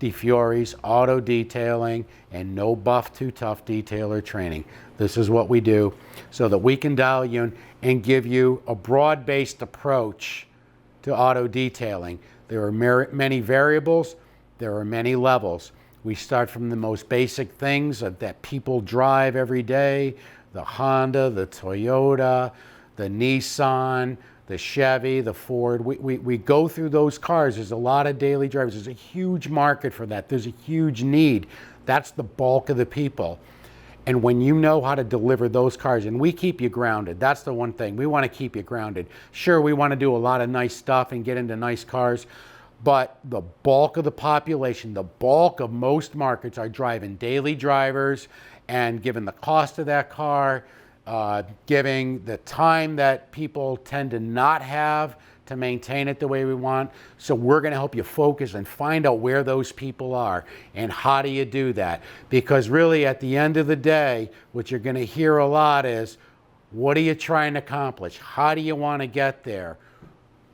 DiFiore's auto detailing and no buff too tough detailer training. This is what we do so that we can dial you in and give you a broad-based approach to auto detailing. There are many variables, there are many levels. We start from the most basic things that people drive every day, the Honda, the Toyota, the Nissan, the Chevy, the Ford. We go through those cars. There's a lot of daily drivers. There's a huge market for that. There's a huge need. That's the bulk of the people. And when you know how to deliver those cars, and we keep you grounded, that's the one thing. We want to keep you grounded. Sure, we want to do a lot of nice stuff and get into nice cars, but the bulk of the population, the bulk of most markets are driving daily drivers, and given the cost of that car, giving the time that people tend to not have to maintain it the way we want. So we're going to help you focus and find out where those people are and how do you do that. Because really at the end of the day, what you're going to hear a lot is, what are you trying to accomplish? How do you want to get there?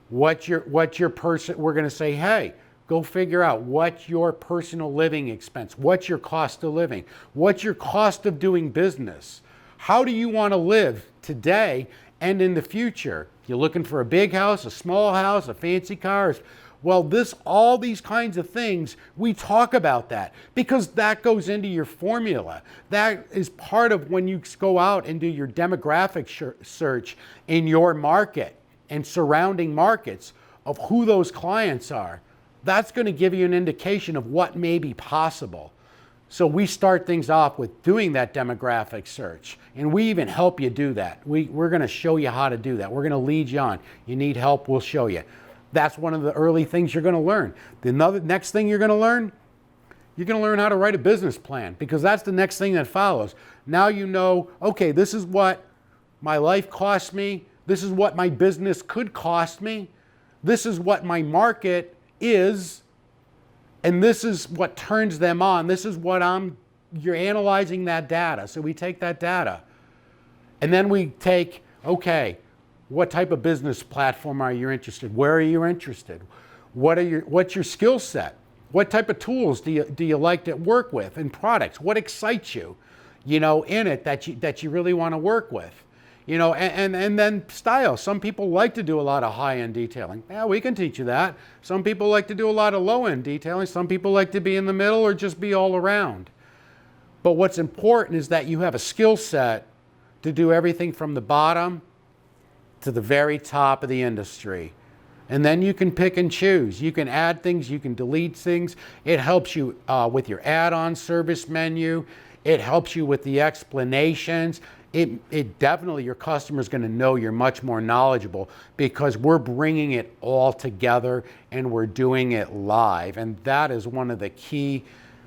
What's your person? We're going to say, hey, go figure out what's your personal living expense. What's your cost of living? What's your cost of doing business? How do you want to live today and in the future? You're looking for a big house, a small house, a fancy car. Well, all these kinds of things, we talk about that because that goes into your formula. That is part of when you go out and do your demographic search in your market and surrounding markets of who those clients are. That's going to give you an indication of what may be possible. So we start things off with doing that demographic search, and we even help you do that. We're going to show you how to do that. We're going to lead you on. You need help, we'll show you. That's one of the early things you're going to learn. The next thing you're going to learn how to write a business plan, because that's the next thing that follows. Now you know, okay, this is what my life costs me. This is what my business could cost me. This is what my market is. And this is what turns them on. This is what you're analyzing that data. So we take that data and then we take, okay, what type of business platform are you interested? Where are you interested? What's your skill set? What type of tools do you like to work with and products? What excites you, in it that you really want to work with? And then style. Some people like to do a lot of high-end detailing. Yeah, we can teach you that. Some people like to do a lot of low-end detailing. Some people like to be in the middle or just be all around. But what's important is that you have a skill set to do everything from the bottom to the very top of the industry. And then you can pick and choose. You can add things, you can delete things. It helps you with your add-on service menu. It helps you with the explanations. It definitely, your customer's going to know you're much more knowledgeable because we're bringing it all together and we're doing it live. And that is one of the key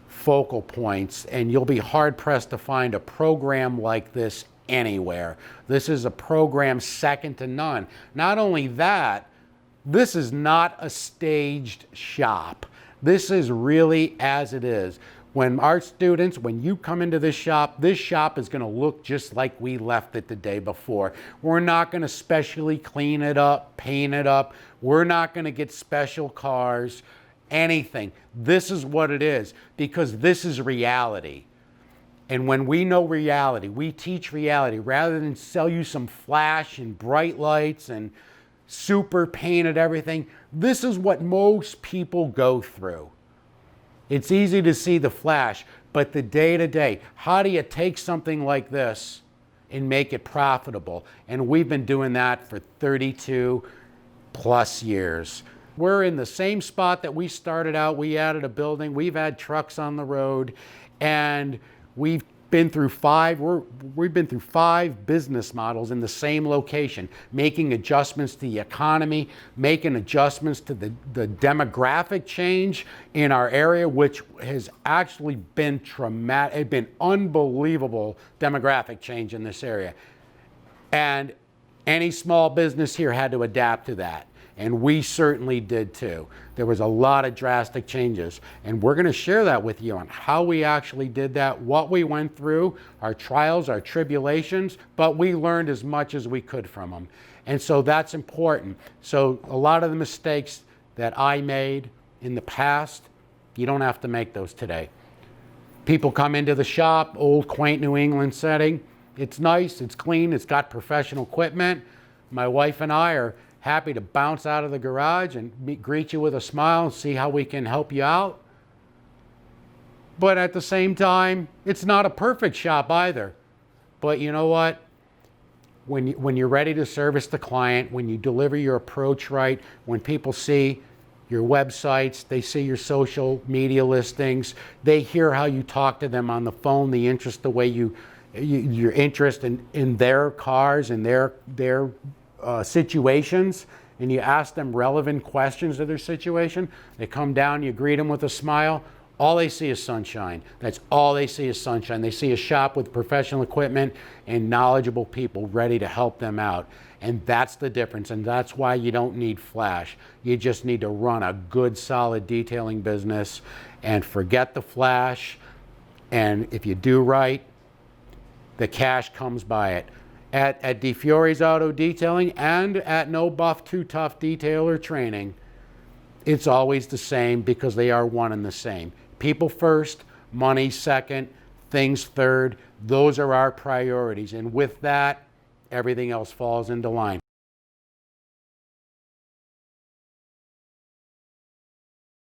focal points. And you'll be hard pressed to find a program like this anywhere. This is a program second to none. Not only that, this is not a staged shop. This is really as it is. When our students, when you come into this shop is going to look just like we left it the day before. We're not going to specially clean it up, paint it up. We're not going to get special cars, anything. This is what it is because this is reality. And when we know reality, we teach reality rather than sell you some flash and bright lights and super painted everything. This is what most people go through. It's easy to see the flash, but the day-to-day, how do you take something like this and make it profitable? And we've been doing that for 32 plus years. We're in the same spot that we started out. We added a building, we've had trucks on the road, and we've been through five business models in the same location, making adjustments to the economy, making adjustments to the demographic change in our area, which has actually been traumatic. It's been unbelievable demographic change in this area. And any small business here had to adapt to that. And we certainly did too. There was a lot of drastic changes. And we're going to share that with you on how we actually did that, what we went through, our trials, our tribulations, but we learned as much as we could from them. And so that's important. So a lot of the mistakes that I made in the past, You don't have to make those today. People come into the shop, old quaint New England setting. It's nice, it's clean, it's got professional equipment. My wife and I are happy to bounce out of the garage and greet you with a smile and see how we can help you out. But at the same time, it's not a perfect shop either. But you know what? When you're ready to service the client, when you deliver your approach right, when people see your websites, they see your social media listings, they hear how you talk to them on the phone, the interest, the way your interest in their cars and their situations, and you ask them relevant questions to their situation, they come down, you greet them with a smile, all they see is sunshine. That's all they see is sunshine. They see a shop with professional equipment and knowledgeable people ready to help them out. And that's the difference, and that's why you don't need flash. You just need to run a good, solid detailing business and forget the flash. And if you do right, the cash comes by it. At DiFiore's Auto Detailing and at No Buff Too Tough Detailer Training, it's always the same because they are one and the same. People first, money second, things third. Those are our priorities. And with that, everything else falls into line.